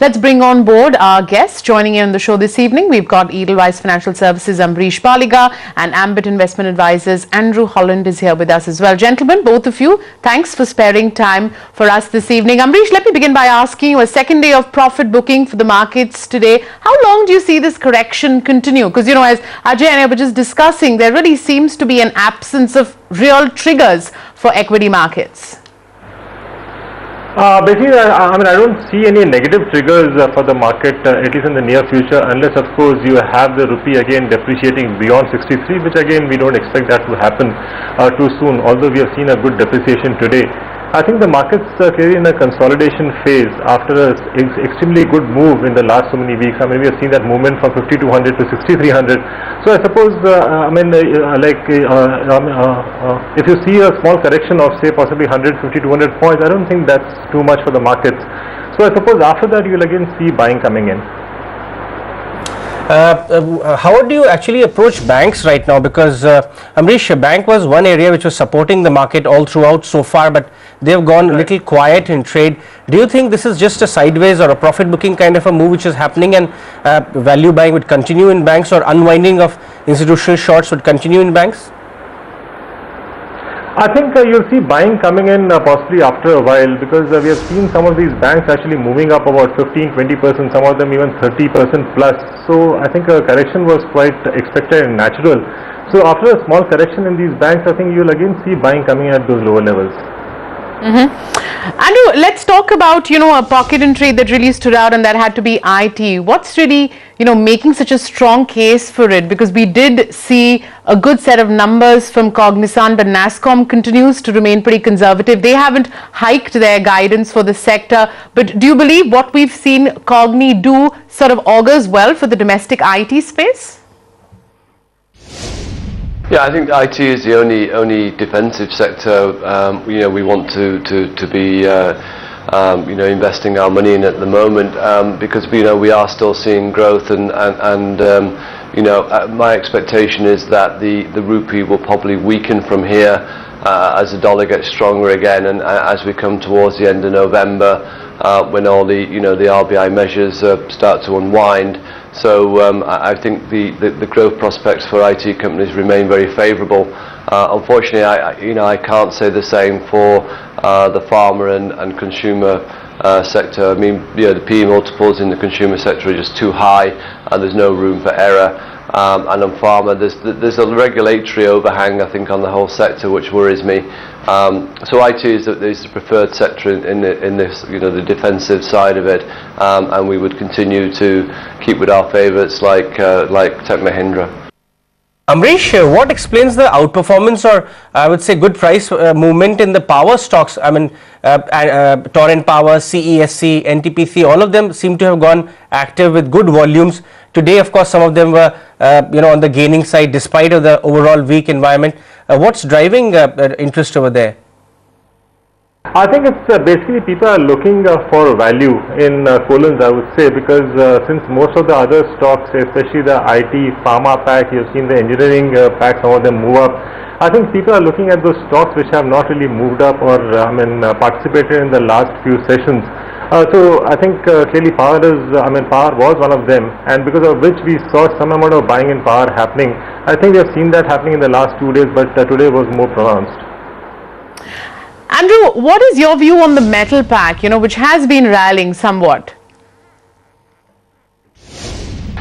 Let's bring on board our guests. Joining in on the show this evening, we've got Edelweiss Financial Services Ambareesh Baliga and Ambit Investment Advisors Andrew Holland is here with us as well. Gentlemen, both of you, thanks for sparing time for us this evening. Ambareesh, let me begin by asking you, a second day of profit booking for the markets today. How long do you see this correction continue? Because, you know, as Ajay and I were just discussing, there really seems to be an absence of real triggers for equity markets. Basically, I don't see any negative triggers for the market, at least in the near future, unless, of course, you have the rupee again depreciating beyond 63, which again we don't expect that to happen too soon, although we have seen a good depreciation today. I think the markets are clearly in a consolidation phase after an extremely good move in the last so many weeks. I mean, we have seen that movement from 5200 to 6300. So I suppose, if you see a small correction of, say, possibly 150, 200 points, I don't think that's too much for the markets. So I suppose after that you'll again see buying coming in. How do you actually approach banks right now? Because Ambareesh, bank was one area which was supporting the market all throughout so far, but they have gone a little quiet in trade. Do you think this is just a sideways or a profit booking kind of a move which is happening, and value buying would continue in banks, or unwinding of institutional shorts would continue in banks? I think you'll see buying coming in possibly after a while, because we have seen some of these banks actually moving up about 15-20%, some of them even 30% plus. So I think a correction was quite expected and natural. So after a small correction in these banks, I think you'll again see buying coming at those lower levels. Andrew, let's talk about, you know, a pocket in trade that really stood out, and that had to be IT. What's really, you know, making such a strong case for it? Because we did see a good set of numbers from Cognizant, but NASSCOM continues to remain pretty conservative. They haven't hiked their guidance for the sector. But do you believe what we've seen Cogni do sort of augurs well for the domestic IT space? Yeah, I think IT is the only defensive sector we want to be investing our money in at the moment, because we are still seeing growth, and my expectation is that the rupee will probably weaken from here as the dollar gets stronger again, and as we come towards the end of November, when all the the RBI measures start to unwind. So I think the growth prospects for IT companies remain very favourable. Unfortunately, I can't say the same for the pharma and consumer sector. I mean, the PE multiples in the consumer sector are just too high, and there's no room for error. And on pharma, there's a regulatory overhang, I think, on the whole sector, which worries me. So IT is the preferred sector in this, the defensive side of it, and we would continue to keep with our favourites like Tech Mahindra. Ambareesh, what explains the outperformance, or I would say good price movement in the power stocks? I mean, Torrent Power, CESC, NTPC, all of them seem to have gone active with good volumes. Today, of course, some of them were on the gaining side despite of the overall weak environment. What's driving interest over there? I think it's basically people are looking for value in colons, I would say, because since most of the other stocks, especially the IT, pharma pack, you've seen the engineering pack, some of them move up. I think people are looking at those stocks which have not really moved up or participated in the last few sessions. So I think clearly power was one of them, and because of which we saw some amount of buying in power happening. I think we have seen that happening in the last 2 days, but today was more pronounced. Andrew, what is your view on the metal pack, which has been rallying somewhat?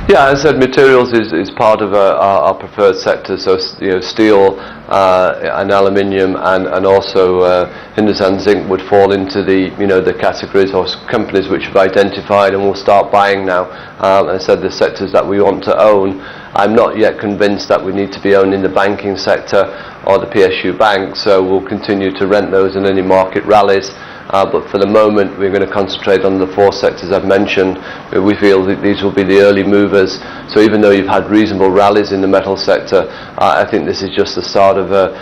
Yeah, as I said, materials is part of our preferred sector. So steel and aluminium and also Hindustan Zinc would fall into the categories or companies which we've identified and will start buying now. I said the sectors that we want to own. I'm not yet convinced that we need to be owning the banking sector or the PSU bank, so we'll continue to rent those in any market rallies. But for the moment, we're going to concentrate on the 4 sectors I've mentioned. We feel that these will be the early movers. So even though you've had reasonable rallies in the metal sector, I think this is just the start of a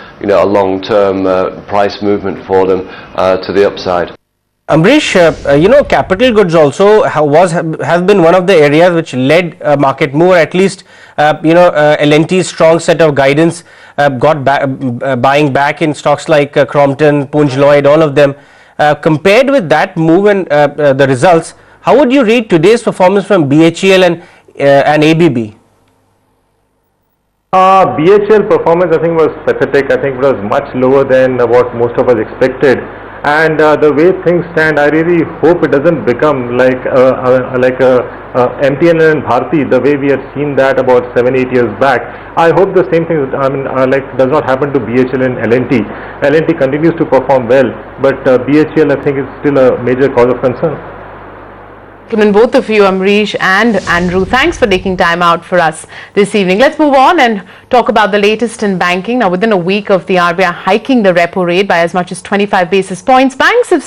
long-term price movement for them to the upside. Ambareesh, capital goods also have been one of the areas which led market move, or at least L&T's strong set of guidance got buying back in stocks like Crompton, Punj Lloyd, all of them. Compared with that move and the results, How would you read today's performance from BHEL and ABB? BHL performance I think was pathetic. I think it was much lower than what most of us expected. And the way things stand, I really hope it doesn't become like MTN and Bharti, the way we had seen that about 7-8 years back. I hope the same thing, does not happen to BHL and L&T. L&T continues to perform well, but BHL I think is still a major cause of concern. Both of you, Ambareesh and Andrew, thanks for taking time out for us this evening. Let's move on and talk about the latest in banking. Now, within a week of the RBI hiking the repo rate by as much as 25 basis points, banks have